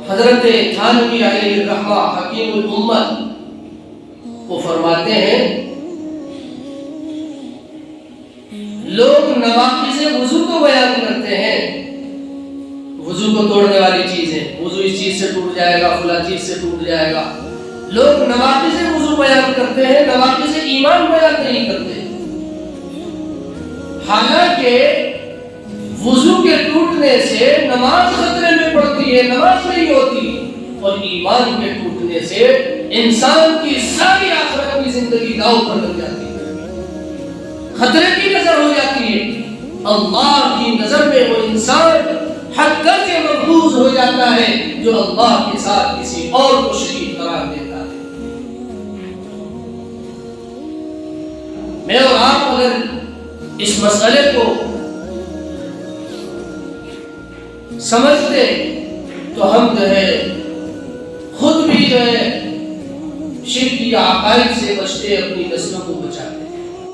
حضرت تھانوی علیہ الرحمہ حکیم الامت وہ فرماتے ہیں لوگ نواقض وضو کو بیان کرتے ہیں، وضو کو توڑنے والی چیزیں، وضو اس چیز سے ٹوٹ جائے گا، فلاں چیز سے ٹوٹ جائے گا. لوگ نواقض وضو بیان کرتے ہیں، نواقض ایمان بیان نہیں کرتے. حالانکہ وضو کے ٹوٹنے سے نماز خطرے میں پڑتی ہے، نماز نہیں ہوتی، اور ایمان کے ٹوٹنے سے انسان کی ساری آخرت کی زندگی داؤ پر لگ جاتی ہے، خطرے کی نظر ہو جاتی ہے. اللہ کی نظر میں وہ انسان حق کر کے محفوظ ہو جاتا ہے جو اللہ کے ساتھ کسی اور کو شریک قرار دیتا ہے. میں اور آپ اگر اس مسئلے کو سمجھتے تو ہم جو ہے خود بھی جو ہے شرک یا عقائد سے بچتے، اپنی نسلوں کو بچاتے.